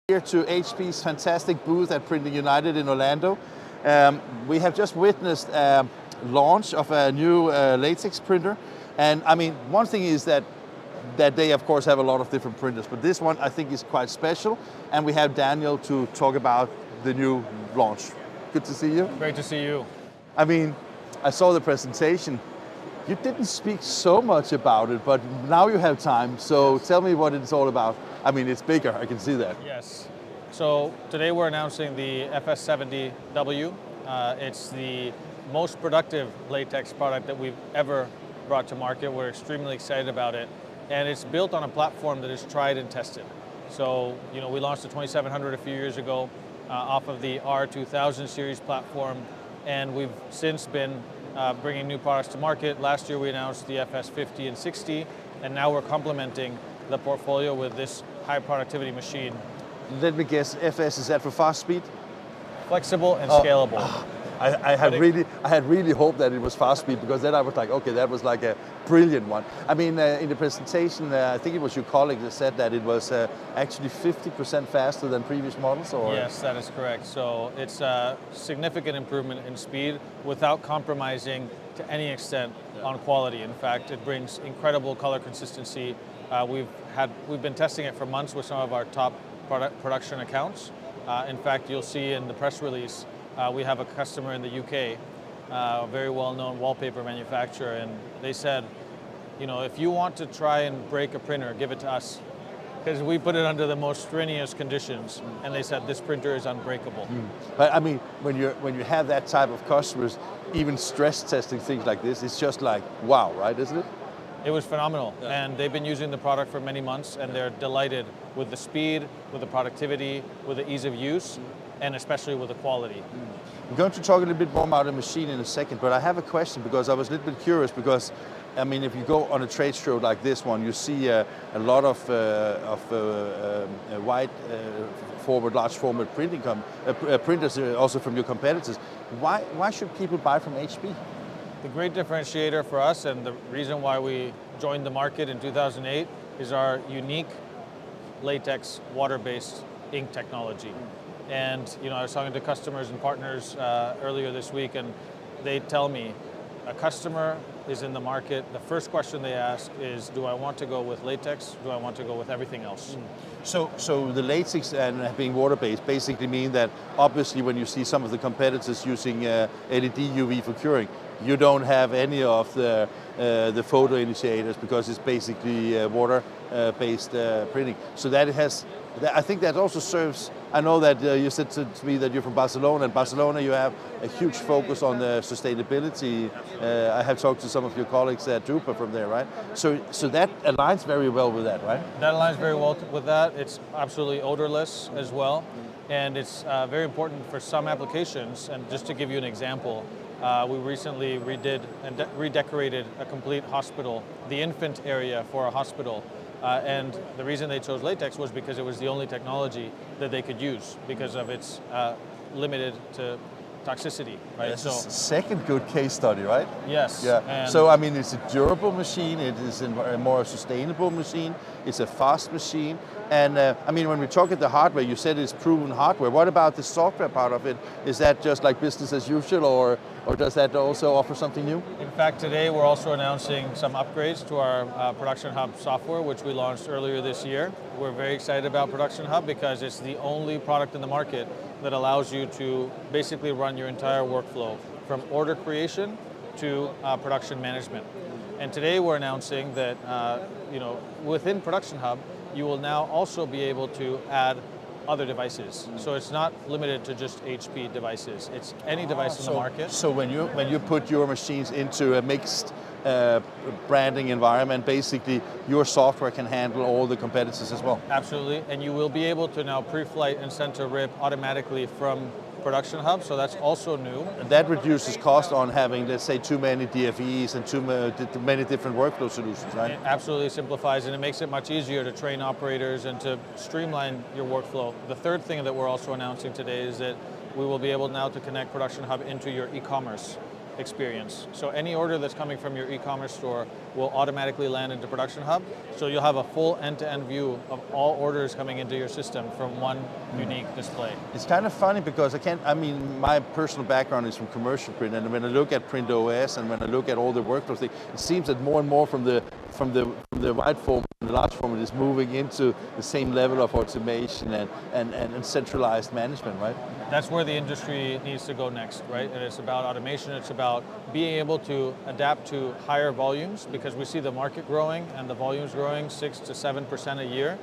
Here to HP's fantastic booth at Printing United in Orlando. We have just witnessed launch of a new latex printer. And I mean, one thing is that they of course have a lot of different printers, but this one I think is quite special. And we have Daniel to talk about the new launch. Good to see you. Great to see you. I mean, I saw the presentation. You didn't speak so much about it, but now you have time. So tell me what it's all about. I mean, it's bigger, I can see that. Yes. So today we're announcing the FS70W. It's the most productive latex product that we've ever brought to market. We're extremely excited about it. And it's built on a platform that is tried and tested. So, you know, we launched the 2700 a few years ago off of the R2000 series platform. And we've since been bringing new products to market. Last year we announced the FS50 and 60, and now we're complementing the portfolio with this high productivity machine. Let me guess, FS, is that for fast speed? Flexible and scalable. I had really hoped that it was fast speed, because then I was like, okay, that was like a brilliant one. I mean, in the presentation, I think it was your colleague that said that it was actually 50% faster than previous models, or? Yes, that is correct. So it's a significant improvement in speed without compromising to any extent on quality. In fact, it brings incredible color consistency. We've been testing it for months with some of our top production accounts. In fact, you'll see in the press release, we have a customer in the UK, a very well-known wallpaper manufacturer, and they said, you know, if you want to try and break a printer, give it to us, because we put it under the most strenuous conditions, and they said this printer is unbreakable. But I mean, when you have that type of customers, even stress testing things like this, it's just like, wow, right, isn't it? It was phenomenal, and they've been using the product for many months, and they're delighted with the speed, with the productivity, with the ease of use, and especially with the quality. I'm going to talk a little bit more about the machine in a second, but I have a question, because I was a little bit curious, because I mean, if you go on a trade show like this one, you see a lot of wide format, large format printing printers, also from your competitors. Why should people buy from HP? The great differentiator for us, and the reason why we joined the market in 2008, is our unique latex water-based ink technology. And you know, I was talking to customers and partners earlier this week, and they tell me, a customer is in the market, the first question they ask is, do I want to go with latex? Do I want to go with everything else? So the latex and being water-based basically mean that obviously when you see some of the competitors using LED UV for curing, you don't have any of the photo initiators, because it's basically water-based printing. So that has, I think that also serves. I know that you said to me that you're from Barcelona. In Barcelona you have a huge focus on the sustainability. I have talked to some of your colleagues at Drupa from there, right? So that aligns very well with that, right? That aligns very well with that. It's absolutely odorless as well. And it's very important for some applications. And just to give you an example, we recently redid and redecorated a complete hospital, the infant area for a hospital. And the reason they chose latex was because it was the only technology that they could use, because of its limited to toxicity, right? That's a second good case study, right? Yes. Yeah. And so I mean, it's a durable machine. It is a more sustainable machine. It's a fast machine. And I mean, when we talk at the hardware, you said it's proven hardware. What about the software part of it? Is that just like business as usual, or does that also offer something new? In fact, today we're also announcing some upgrades to our Production Hub software, which we launched earlier this year. We're very excited about Production Hub because it's the only product in the market that allows you to basically run your entire workflow from order creation to production management. And today we're announcing that you know, within Production Hub, you will now also be able to add other devices. So it's not limited to just HP devices. It's any device in the market. So when you put your machines into a mixed branding environment, basically your software can handle all the competitors as well. Absolutely, and you will be able to now pre-flight and send to rip automatically from Production Hub, so that's also new. And that reduces cost on having, let's say, too many DFEs and too many different workflow solutions, right? It absolutely simplifies, and it makes it much easier to train operators and to streamline your workflow. The third thing that we're also announcing today is that we will be able now to connect Production Hub into your e-commerce experience. So any order that's coming from your e-commerce store will automatically land into Production Hub. So you'll have a full end-to-end view of all orders coming into your system from one unique display. It's kind of funny because my personal background is from commercial print, and when I look at print OS and when I look at all the workflows, it seems that more and more from the wide format and the large format is moving into the same level of automation and centralized management, right? That's where the industry needs to go next, right? And it's about automation, it's about being able to adapt to higher volumes, because we see the market growing and the volumes growing 6 to 7% a year.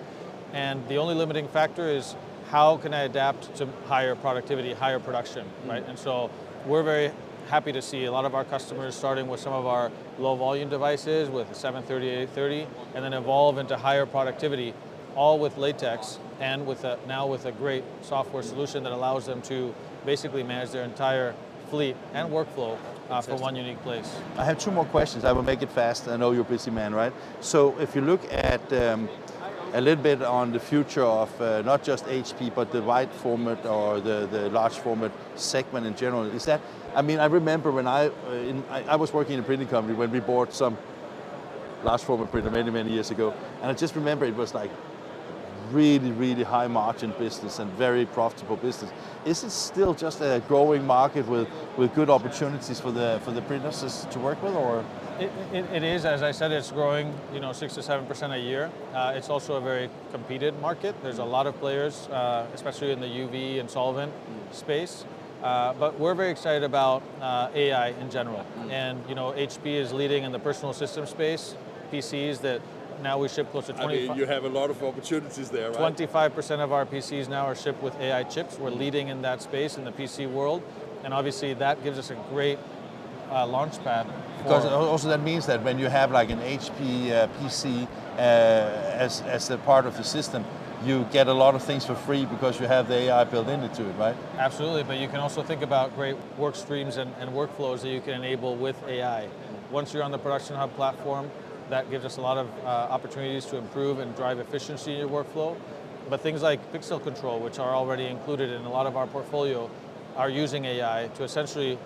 And the only limiting factor is how can I adapt to higher productivity, higher production, right? And so we're very happy to see a lot of our customers starting with some of our low volume devices with the 730, 830, and then evolve into higher productivity, all with latex and now with a great software solution that allows them to basically manage their entire fleet and workflow from one unique place. I have 2 more questions. I will make it fast. I know you're a busy man, right? So if you look at a little bit on the future of not just HP, but the wide format or the large format segment in general, is that, I remember when I was working in a printing company when we bought some large format printer many, many years ago, and I just remember it was like really, really high margin business and very profitable business. Is it still just a growing market with good opportunities for the printers to work with, or? It is, as I said, it's growing 6 to 7% a year. It's also a very competed market. There's a lot of players, especially in the UV and solvent space. But we're very excited about AI in general. And HP is leading in the personal system space, PCs that now we ship close to 25%. You have a lot of opportunities there, right? 25% of our PCs now are shipped with AI chips. We're leading in that space in the PC world. And obviously that gives us a great launch pad. Because also that means that when you have like an HP PC as a part of the system, you get a lot of things for free because you have the AI built into it, right? Absolutely, but you can also think about great work streams and workflows that you can enable with AI. Once you're on the Production Hub platform, that gives us a lot of opportunities to improve and drive efficiency in your workflow. But things like pixel control, which are already included in a lot of our portfolio, are using AI to essentially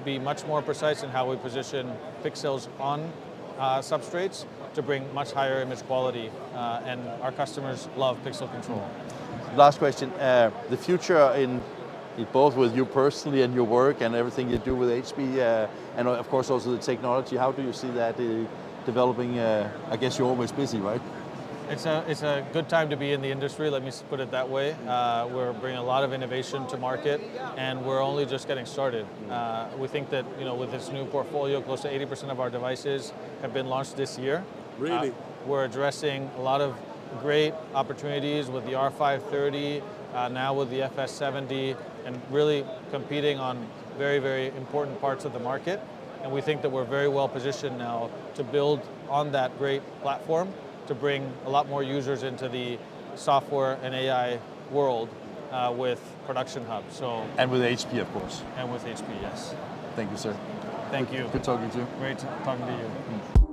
be much more precise in how we position pixels on substrates to bring much higher image quality, and our customers love pixel control. Last question, the future in both with you personally and your work and everything you do with HP, and of course also the technology, how do you see that developing? I guess you're always busy, right? It's a good time to be in the industry, let me put it that way. We're bringing a lot of innovation to market, and we're only just getting started. We think that with this new portfolio, close to 80% of our devices have been launched this year. Really? We're addressing a lot of great opportunities with the R530, now with the FS70, and really competing on very, very important parts of the market. And we think that we're very well positioned now to build on that great platform to bring a lot more users into the software and AI world with Production Hub. And with HP, of course. And with HP, yes. Thank you, sir. Thank you. Good talking to you. Great talking to you.